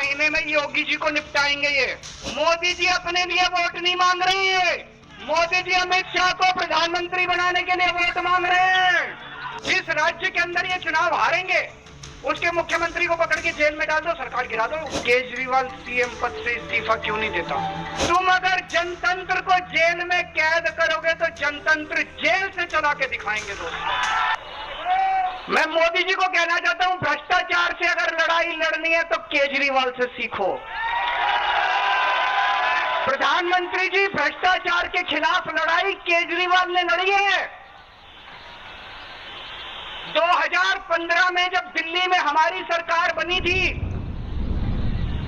महीने में योगी जी को निपटाएंगे। ये मोदी जी अपने लिए वोट नहीं मांग रहे हैं, मोदी जी अमित शाह को प्रधानमंत्री बनाने के लिए वोट मांग रहे हैं। जिस राज्य के अंदर ये चुनाव हारेंगे उसके मुख्यमंत्री को पकड़ के जेल में डाल दो, सरकार गिरा दो। केजरीवाल सीएम पद से इस्तीफा क्यों नहीं देता? तुम अगर जनतंत्र को जेल में कैद करोगे तो जनतंत्र जेल से चला के दिखाएंगे। दोस्तों, मैं मोदी जी को कहना चाहता हूं, भ्रष्टाचार से अगर लड़ाई लड़नी है तो केजरीवाल से सीखो। प्रधानमंत्री जी, भ्रष्टाचार के खिलाफ लड़ाई केजरीवाल ने लड़ी है। 2015 में जब दिल्ली में हमारी सरकार बनी थी,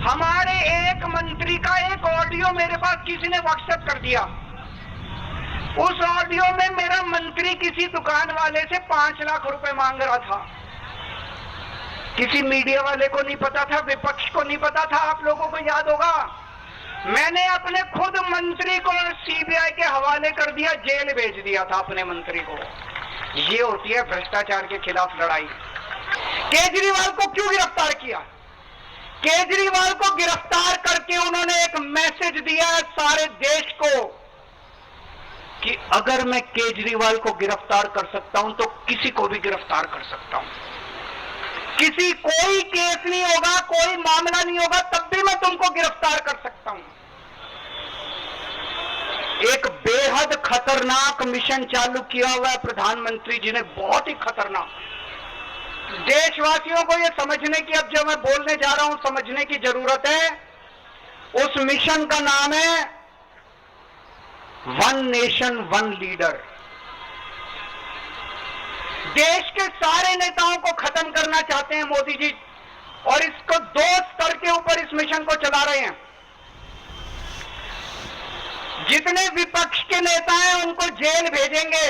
हमारे एक मंत्री का एक ऑडियो मेरे पास किसी ने व्हाट्सएप कर दिया। उस ऑडियो में मेरा मंत्री किसी दुकान वाले से 5 लाख रुपए मांग रहा था। किसी मीडिया वाले को नहीं पता था, विपक्ष को नहीं पता था, आप लोगों को याद होगा। मैंने अपने खुद मंत्री को सीबीआई के हवाले कर दिया, जेल भेज दिया था अपने मंत्री को। ये होती है भ्रष्टाचार के खिलाफ लड़ाई। केजरीवाल को क्यों गिरफ्तार किया? केजरीवाल को गिरफ्तार करके उन्होंने एक मैसेज दिया है सारे देश को कि अगर मैं केजरीवाल को गिरफ्तार कर सकता हूं तो किसी को भी गिरफ्तार कर सकता हूं। कोई केस नहीं होगा, कोई मामला नहीं होगा, तब भी मैं तुमको गिरफ्तार कर सकता हूं। एक बेहद खतरनाक मिशन चालू किया हुआ है प्रधानमंत्री जी ने, बहुत ही खतरनाक। देशवासियों को यह समझने की, अब जो मैं बोलने जा रहा हूं, समझने की जरूरत है। उस मिशन का नाम है वन नेशन वन लीडर। देश के सारे नेताओं को खत्म करना चाहते हैं मोदी जी, और इसको 2 स्तर के ऊपर इस मिशन को चला रहे हैं। जितने विपक्ष के नेता हैं उनको जेल भेजेंगे।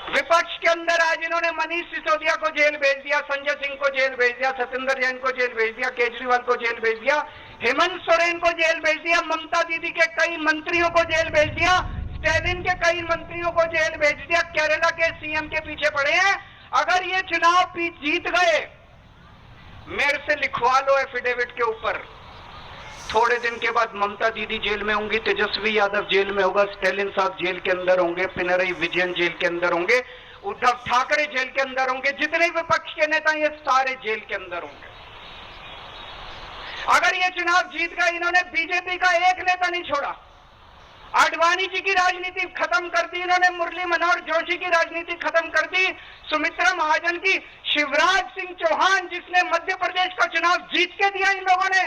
विपक्ष के अंदर आज इन्होंने मनीष सिसोदिया को जेल भेज दिया, संजय सिंह को जेल भेज दिया, सत्येंद्र जैन को जेल भेज दिया, केजरीवाल को जेल भेज दिया, हेमंत सोरेन को जेल भेज दिया, ममता दीदी के कई मंत्रियों को जेल भेज दिया, स्टैलिन के कई मंत्रियों को जेल भेज दिया। केरला के सीएम के पीछे पड़े हैं। अगर ये चुनाव जीत गए, मेरे से लिखवा लो एफिडेविट के ऊपर, थोड़े दिन के बाद ममता दीदी जेल में होंगी, तेजस्वी यादव जेल में होगा, स्टैलिन साहब जेल के अंदर होंगे, पिनरई विजयन जेल के अंदर होंगे, उद्धव ठाकरे जेल के अंदर होंगे, जितने विपक्ष के नेता ये सारे जेल के अंदर होंगे। अगर ये चुनाव जीत गए, इन्होंने बीजेपी का एक नेता नहीं छोड़ा। आडवाणी जी की राजनीति खत्म कर दी इन्होंने, मुरली मनोहर जोशी की राजनीति खत्म कर दी, सुमित्रा महाजन की, शिवराज सिंह चौहान जिसने मध्य प्रदेश का चुनाव जीत के दिया इन लोगों ने,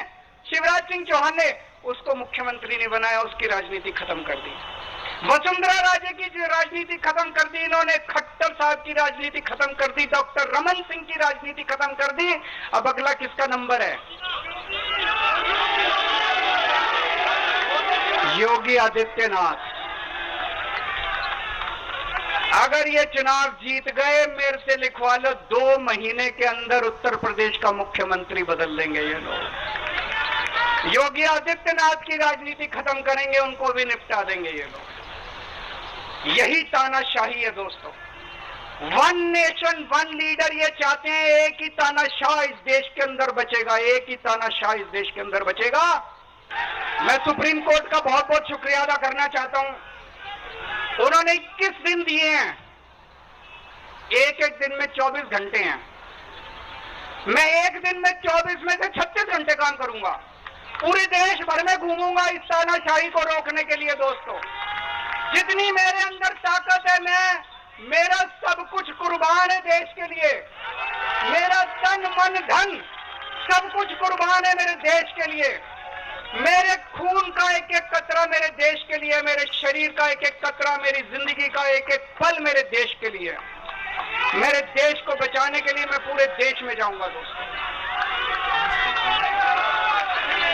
शिवराज सिंह चौहान ने उसको मुख्यमंत्री नहीं बनाया, उसकी राजनीति खत्म कर दी। वसुंधरा राजे की राजनीति खत्म कर दी इन्होंने, खट्टर साहब की राजनीति खत्म कर दी, डॉक्टर रमन सिंह की राजनीति खत्म कर दी। अब अगला किसका नंबर है? योगी आदित्यनाथ। अगर ये चुनाव जीत गए, मेरे से लिखवा लो, 2 महीने के अंदर उत्तर प्रदेश का मुख्यमंत्री बदल देंगे ये लोग। योगी आदित्यनाथ की राजनीति खत्म करेंगे, उनको भी निपटा देंगे ये लोग। यही तानाशाही है दोस्तों। वन नेशन वन लीडर ये चाहते हैं, एक ही तानाशाह इस देश के अंदर बचेगा, एक ही तानाशाह इस देश के अंदर बचेगा। मैं सुप्रीम कोर्ट का बहुत बहुत शुक्रिया अदा करना चाहता हूं। उन्होंने 21 दिन दिए हैं, एक दिन में 24 घंटे हैं। मैं एक दिन में 24 में से 36 घंटे काम करूंगा, पूरे देश भर में घूमूंगा इस तानाशाही को रोकने के लिए। दोस्तों, जितनी मेरे अंदर ताकत है, मेरा सब कुछ कुर्बान है देश के लिए। मेरा तन मन धन सब कुछ कुर्बान है मेरे देश के लिए। मेरे खून का एक एक कतरा मेरे देश के लिए, मेरे शरीर का एक एक कतरा, मेरी जिंदगी का एक एक पल मेरे देश के लिए। मेरे देश को बचाने के लिए मैं पूरे देश में जाऊंगा दोस्तों।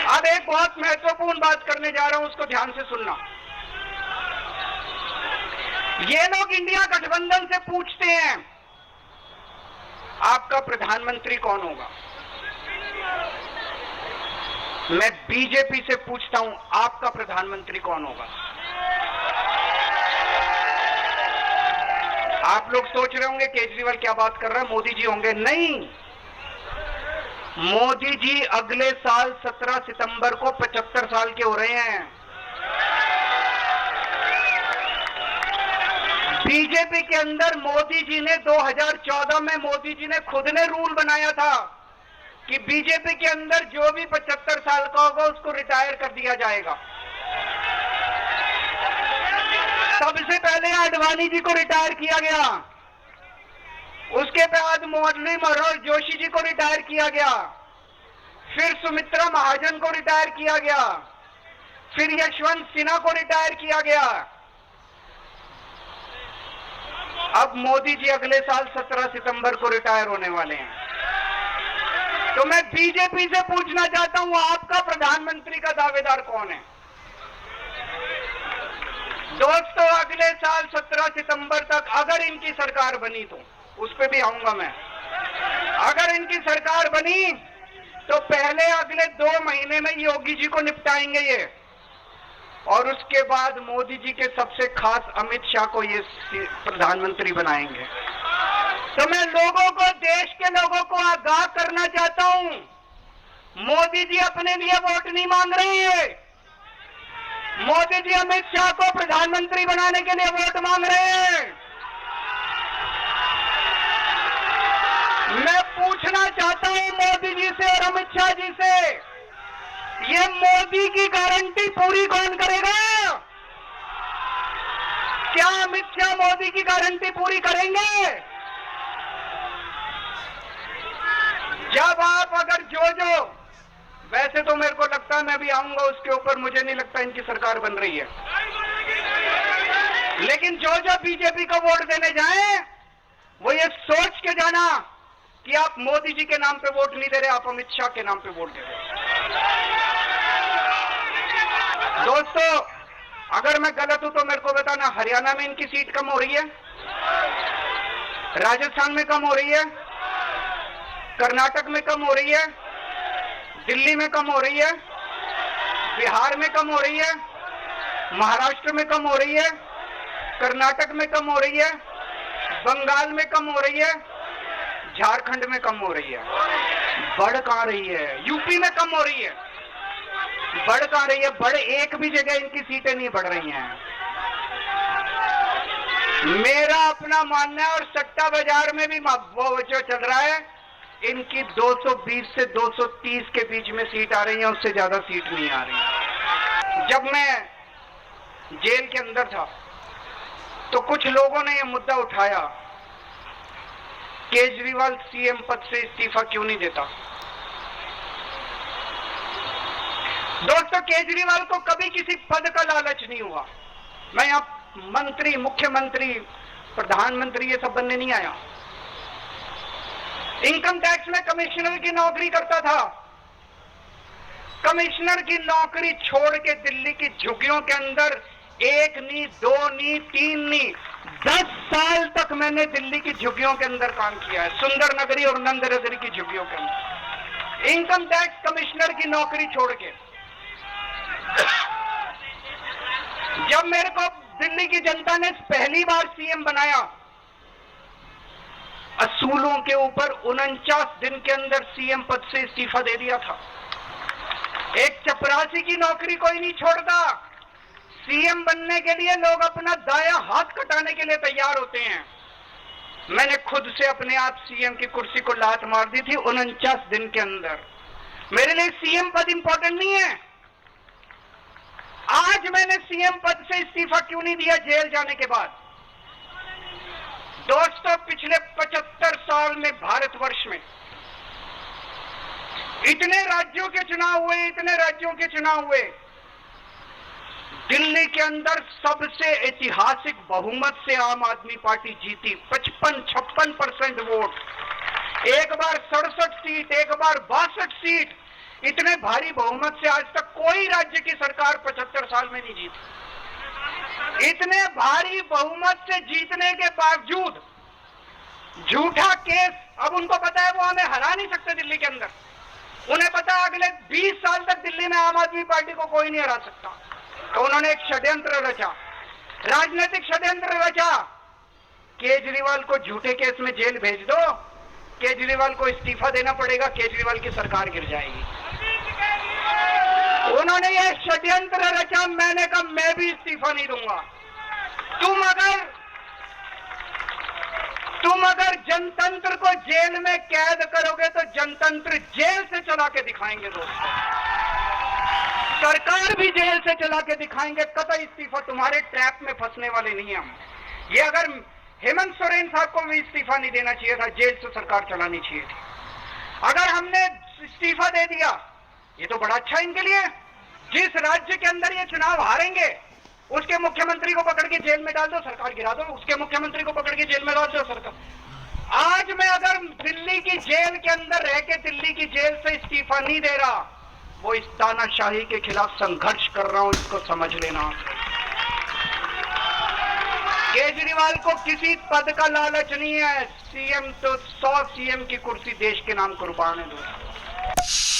अब एक बहुत महत्वपूर्ण बात करने जा रहा हूं, उसको ध्यान से सुनना। ये लोग इंडिया गठबंधन से पूछते हैं आपका प्रधानमंत्री कौन होगा। मैं बीजेपी से पूछता हूं आपका प्रधानमंत्री कौन होगा। आप लोग सोच रहे होंगे केजरीवाल क्या बात कर रहा है, मोदी जी होंगे। नहीं, मोदी जी अगले साल 17 सितंबर को 75 साल के हो रहे हैं। बीजेपी के अंदर मोदी जी ने 2014 में मोदी जी ने खुद ने रूल बनाया था कि बीजेपी के अंदर जो भी 75 साल का होगा उसको रिटायर कर दिया जाएगा। सबसे पहले आडवाणी जी को रिटायर किया गया, उसके बाद मुरली मनोहर जोशी जी को रिटायर किया गया, फिर सुमित्रा महाजन को रिटायर किया गया, फिर यशवंत सिन्हा को रिटायर किया गया। अब मोदी जी अगले साल 17 सितंबर को रिटायर होने वाले हैं। तो मैं बीजेपी से पूछना चाहता हूं, आपका प्रधानमंत्री का दावेदार कौन है? दोस्तों, अगले साल 17 सितंबर तक अगर इनकी सरकार बनी, तो उस पर भी आऊंगा मैं, अगर इनकी सरकार बनी तो पहले अगले 2 महीने में योगी जी को निपटाएंगे ये, और उसके बाद मोदी जी के सबसे खास अमित शाह को ये प्रधानमंत्री बनाएंगे। तो मैं लोगों को, देश के लोगों को आगाह करना चाहता हूं, मोदी जी अपने लिए वोट नहीं मांग रहे हैं, मोदी जी अमित शाह को प्रधानमंत्री बनाने के लिए वोट मांग रहे हैं। मैं पूछना चाहता हूं मोदी जी से और अमित शाह जी से, ये मोदी की गारंटी पूरी कौन करेगा? क्या अमित शाह मोदी की गारंटी पूरी करेंगे? जब आप अगर जो वैसे तो मेरे को लगता है, मैं भी आऊंगा उसके ऊपर, मुझे नहीं लगता इनकी सरकार बन रही है, लेकिन जो बीजेपी को वोट देने जाएं वो ये सोच के जाना कि आप मोदी जी के नाम पे वोट नहीं दे रहे, आप अमित शाह के नाम पे वोट दे रहे। दोस्तों, अगर मैं गलत हूं तो मेरे को बताना, हरियाणा में इनकी सीट कम हो रही है, राजस्थान में कम हो रही है, कर्नाटक में कम हो रही है, दिल्ली में कम हो रही है, बिहार में कम हो रही है, महाराष्ट्र में कम हो रही है, कर्नाटक में कम हो रही है, बंगाल में कम हो रही है, झारखंड में कम हो रही है। बढ़ कहां रही है? यूपी में कम हो रही है, बढ़ कहां रही है? बढ़ एक भी जगह इनकी सीटें नहीं बढ़ रही हैं। मेरा अपना मानना है, और सट्टा बाजार में भी वो जो चल रहा है, इनकी 220 से 230 के बीच में सीट आ रही है, उससे ज्यादा सीट नहीं आ रही। जब मैं जेल के अंदर था तो कुछ लोगों ने यह मुद्दा उठाया, केजरीवाल सीएम पद से इस्तीफा क्यों नहीं देता? दोस्तों, केजरीवाल को कभी किसी पद का लालच नहीं हुआ। मैं यहां मंत्री, मुख्यमंत्री, प्रधानमंत्री ये सब बनने नहीं आया। इनकम टैक्स में कमिश्नर की नौकरी करता था। कमिश्नर की नौकरी छोड़ के दिल्ली की झुग्गियों के अंदर 1 नहीं, 2 नहीं, 3 नहीं, 10 साल तक मैंने दिल्ली की झुग्गियों के अंदर काम किया है, सुंदर नगरी और नंद नगरी की झुग्गियों के अंदर, इनकम टैक्स कमिश्नर की नौकरी छोड़ के। जब मेरे को दिल्ली की जनता ने पहली बार सीएम बनाया, असूलों के ऊपर 49 दिन के अंदर सीएम पद से इस्तीफा दे दिया था। एक चपरासी की नौकरी कोई नहीं छोड़ता। सीएम बनने के लिए लोग अपना दायां हाथ कटाने के लिए तैयार होते हैं। मैंने खुद से अपने आप सीएम की कुर्सी को लात मार दी थी 49 दिन के अंदर। मेरे लिए सीएम पद इंपॉर्टेंट नहीं है। आज मैंने सीएम पद से इस्तीफा क्यों नहीं दिया जेल जाने के बाद? दोस्तों, पिछले 75 साल में भारतवर्ष में इतने राज्यों के चुनाव हुए, इतने राज्यों के चुनाव हुए, दिल्ली के अंदर सबसे ऐतिहासिक बहुमत से आम आदमी पार्टी जीती, 55-56% वोट। एक बार 67 सीट, एक बार 62 सीट, इतने भारी बहुमत से आज तक कोई राज्य की सरकार 75 साल में नहीं जीती। इतने भारी बहुमत से जीतने के बावजूद झूठा केस, अब उनको पता है वो हमें हरा नहीं सकते दिल्ली के अंदर। उन्हें पता है अगले 20 साल तक दिल्ली में आम आदमी पार्टी को कोई नहीं हरा सकता। तो उन्होंने एक षड्यंत्र रचा, राजनीतिक षड्यंत्र रचा। केजरीवाल को झूठे केस में जेल भेज दो, केजरीवाल को इस्तीफा देना पड़ेगा, केजरीवाल की सरकार गिर जाएगी। उन्होंने ये षड्यंत्र रचा, मैंने कहा मैं भी इस्तीफा नहीं दूंगा। तुम अगर जनतंत्र को जेल में कैद करोगे तो जनतंत्र जेल से चला के दिखाएंगे दोस्तों, सरकार भी जेल से चला के दिखाएंगे। कतई इस्तीफा, तुम्हारे ट्रैप में फंसने वाले नहीं हम। ये अगर हेमंत सोरेन साहब को भी इस्तीफा नहीं देना चाहिए था, जेल से सरकार चलानी चाहिए थी। अगर हमने इस्तीफा दे दिया, ये तो बड़ा अच्छा इनके लिए। जिस राज्य के अंदर ये चुनाव हारेंगे उसके मुख्यमंत्री को पकड़ के जेल में डाल दो, सरकार गिरा दो। उसके मुख्यमंत्री को पकड़ के जेल में डाल दो, सरकार। आज मैं अगर दिल्ली की जेल के अंदर रह के दिल्ली की जेल से इस्तीफा नहीं दे रहा, वो इस तानाशाही के खिलाफ संघर्ष कर रहा हूं, इसको समझ लेना। केजरीवाल को किसी पद का लालच नहीं है। सीएम तो 100 सीएम की कुर्सी देश के नाम कुर्बान है दोस्तों।